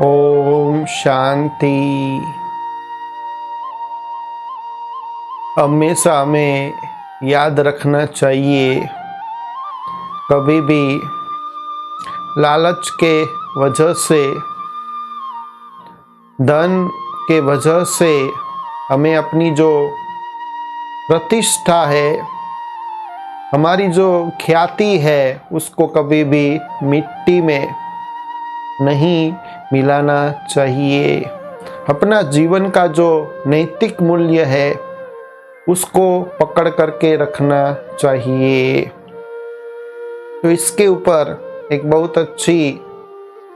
ओम शांति। हमेशा हमें याद रखना चाहिए, कभी भी लालच के वजह से, धन के वजह से हमें अपनी जो प्रतिष्ठा है, हमारी जो ख्याति है, उसको कभी भी मिट्टी में नहीं मिलाना चाहिए। अपना जीवन का जो नैतिक मूल्य है उसको पकड़ करके रखना चाहिए। तो इसके ऊपर एक बहुत अच्छी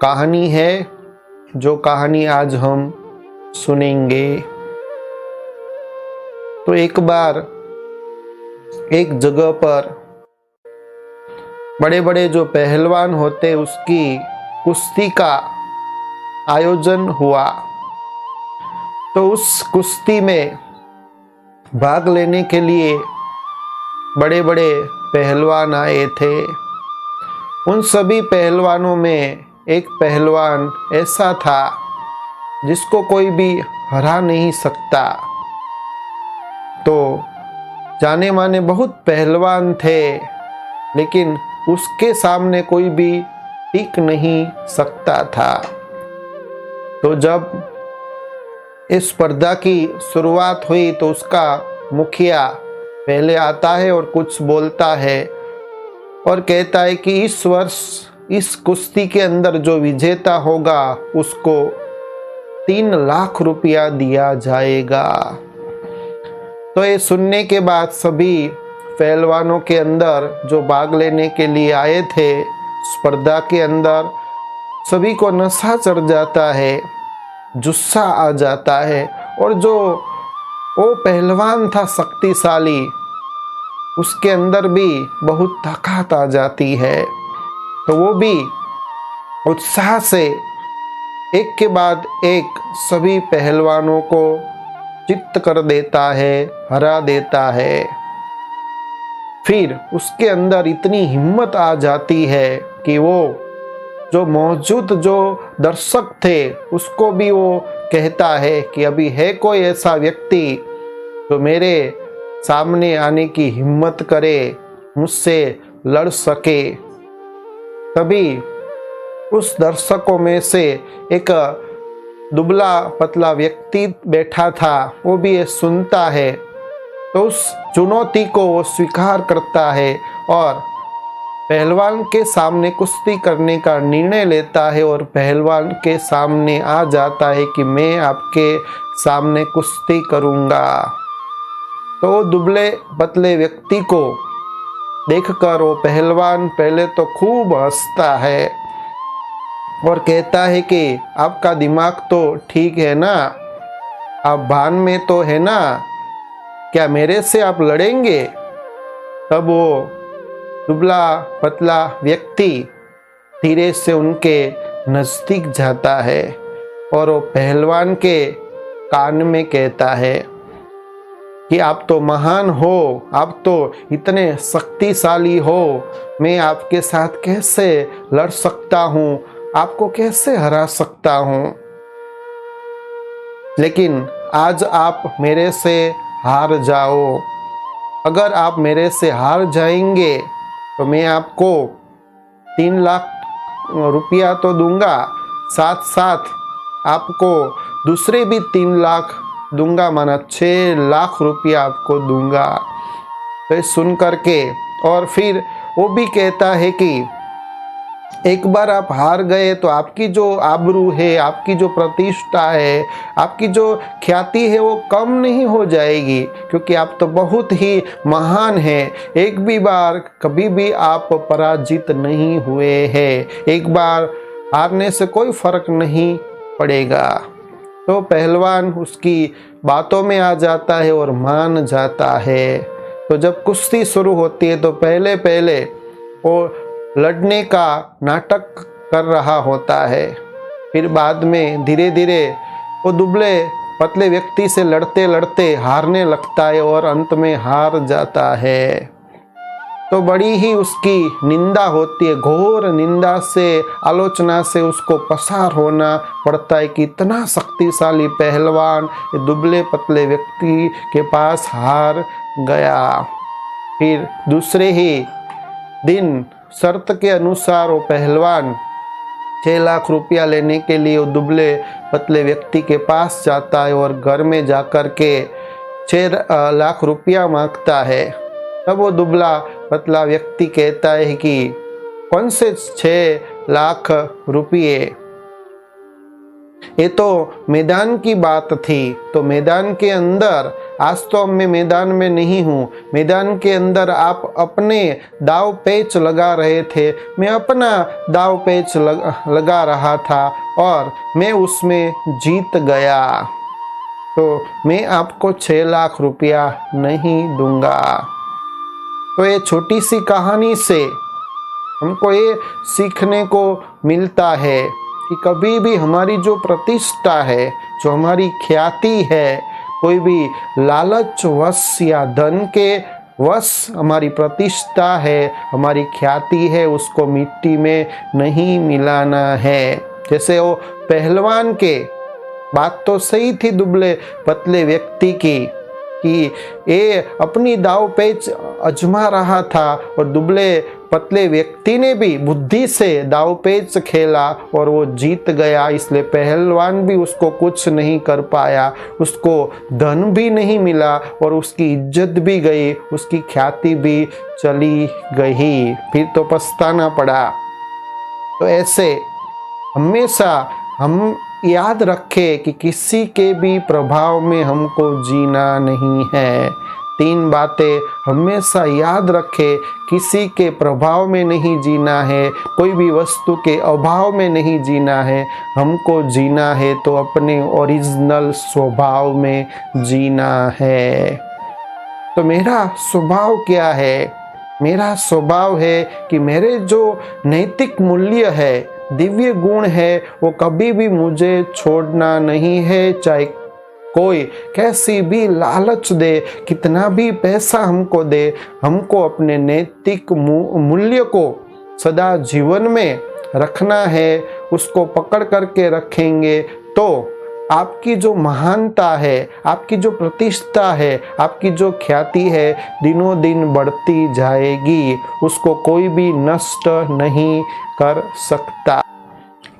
कहानी है, जो कहानी आज हम सुनेंगे। तो एक बार एक जगह पर बड़े बड़े जो पहलवान होते उसकी कुश्ती का आयोजन हुआ। तो उस कुश्ती में भाग लेने के लिए बड़े बड़े पहलवान आए थे। उन सभी पहलवानों में एक पहलवान ऐसा था जिसको कोई भी हरा नहीं सकता। तो जाने माने बहुत पहलवान थे, लेकिन उसके सामने कोई भी टिक नहीं सकता था। तो जब इस स्पर्धा की शुरुआत हुई तो उसका मुखिया पहले आता है और कुछ बोलता है और कहता है कि इस वर्ष इस कुश्ती के अंदर जो विजेता होगा उसको 3 लाख रुपया दिया जाएगा। तो ये सुनने के बाद सभी पहलवानों के अंदर जो भाग लेने के लिए आए थे स्पर्धा के अंदर, सभी को नशा चढ़ जाता है, जुस्सा आ जाता है। और जो वो पहलवान था शक्तिशाली, उसके अंदर भी बहुत ताकत आ जाती है। तो वो भी उत्साह से एक के बाद एक सभी पहलवानों को चित्त कर देता है, हरा देता है। फिर उसके अंदर इतनी हिम्मत आ जाती है कि वो जो मौजूद जो दर्शक थे उसको भी वो कहता है कि अभी है कोई ऐसा व्यक्ति जो मेरे सामने आने की हिम्मत करे, मुझसे लड़ सके। तभी उस दर्शकों में से एक दुबला पतला व्यक्ति बैठा था, वो भी ये सुनता है। तो उस चुनौती को वो स्वीकार करता है और पहलवान के सामने कुश्ती करने का निर्णय लेता है और पहलवान के सामने आ जाता है कि मैं आपके सामने कुश्ती करूंगा। तो दुबले पतले व्यक्ति को देखकर वो पहलवान पहले तो खूब हंसता है और कहता है कि आपका दिमाग तो ठीक है ना, आप भान में तो है ना, क्या मेरे से आप लड़ेंगे? तब वो दुबला पतला व्यक्ति धीरे से उनके नजदीक जाता है और वो पहलवान के कान में कहता है कि आप तो महान हो, आप तो इतने शक्तिशाली हो, मैं आपके साथ कैसे लड़ सकता हूँ, आपको कैसे हरा सकता हूँ। लेकिन आज आप मेरे से हार जाओ। अगर आप मेरे से हार जाएंगे तो मैं आपको 3 लाख रुपया तो दूंगा, साथ साथ आपको दूसरे भी 3 लाख दूंगा, माना 6 लाख रुपया आपको दूंगा। तो सुन करके और फिर वो भी कहता है कि एक बार आप हार गए तो आपकी जो आबरू है, आपकी जो प्रतिष्ठा है, आपकी जो ख्याति है वो कम नहीं हो जाएगी, क्योंकि आप तो बहुत ही महान हैं। एक भी बार कभी भी आप पराजित नहीं हुए हैं, एक बार हारने से कोई फर्क नहीं पड़ेगा। तो पहलवान उसकी बातों में आ जाता है और मान जाता है। तो जब कुश्ती शुरू होती है तो पहले पहले वो लड़ने का नाटक कर रहा होता है, फिर बाद में धीरे धीरे वो दुबले पतले व्यक्ति से लड़ते लड़ते हारने लगता है और अंत में हार जाता है। तो बड़ी ही उसकी निंदा होती है, घोर निंदा से, आलोचना से उसको पसार होना पड़ता है कि इतना शक्तिशाली पहलवान ये दुबले पतले व्यक्ति के पास हार गया। फिर दूसरे ही दिन शर्त के अनुसार वो पहलवान 6 लाख रुपया लेने के लिए वो दुबले पतले व्यक्ति के पास जाता है और घर में जाकर के 6 लाख रुपया मांगता है। तब वो दुबला पतला व्यक्ति कहता है कि कौन से 6 लाख रुपये, ये तो मैदान की बात थी। तो मैदान के अंदर, आज तो मैं मैदान में नहीं हूँ, मैदान के अंदर आप अपने दाव पेच लगा रहे थे, मैं अपना दाव पेच लगा रहा था और मैं उसमें जीत गया, तो मैं आपको 6 लाख रुपया नहीं दूंगा। तो ये छोटी सी कहानी से हमको ये सीखने को मिलता है कि कभी भी हमारी जो प्रतिष्ठा है, जो हमारी ख्याति है, कोई भी लालच वश या धन के वश हमारी प्रतिष्ठा है, हमारी ख्याति है, उसको मिट्टी में नहीं मिलाना है। जैसे वो पहलवान के बात तो सही थी दुबले पतले व्यक्ति की कि ये अपनी दाव पेच आजमा रहा था और दुबले पतले व्यक्ति ने भी बुद्धि से दाव पेच खेला और वो जीत गया। इसलिए पहलवान भी उसको कुछ नहीं कर पाया, उसको धन भी नहीं मिला और उसकी इज्जत भी गई, उसकी ख्याति भी चली गई, फिर तो पछताना पड़ा। तो ऐसे हमेशा हम याद रखें कि किसी के भी प्रभाव में हमको जीना नहीं है। 3 बातें हमेशा याद रखें, किसी के प्रभाव में नहीं जीना है, कोई भी वस्तु के अभाव में नहीं जीना है, हमको जीना है तो अपने ओरिजिनल स्वभाव में जीना है। तो मेरा स्वभाव क्या है? मेरा स्वभाव है कि मेरे जो नैतिक मूल्य है, दिव्य गुण है, वो कभी भी मुझे छोड़ना नहीं है। चाहे कोई कैसी भी लालच दे, कितना भी पैसा हमको दे, हमको अपने नैतिक मूल्य को सदा जीवन में रखना है। उसको पकड़ करके रखेंगे तो आपकी जो महानता है, आपकी जो प्रतिष्ठा है, आपकी जो ख्याति है, दिनों दिन बढ़ती जाएगी, उसको कोई भी नष्ट नहीं कर सकता।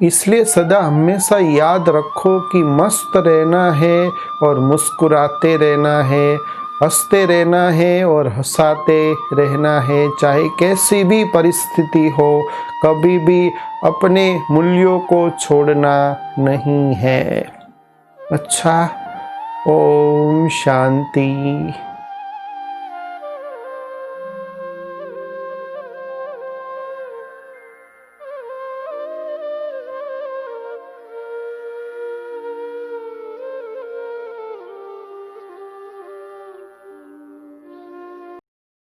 इसलिए सदा हमेशा याद रखो कि मस्त रहना है और मुस्कुराते रहना है, हंसते रहना है और हंसाते रहना है, चाहे कैसी भी परिस्थिति हो, कभी भी अपने मूल्यों को छोड़ना नहीं है। अच्छा, ओम शांति।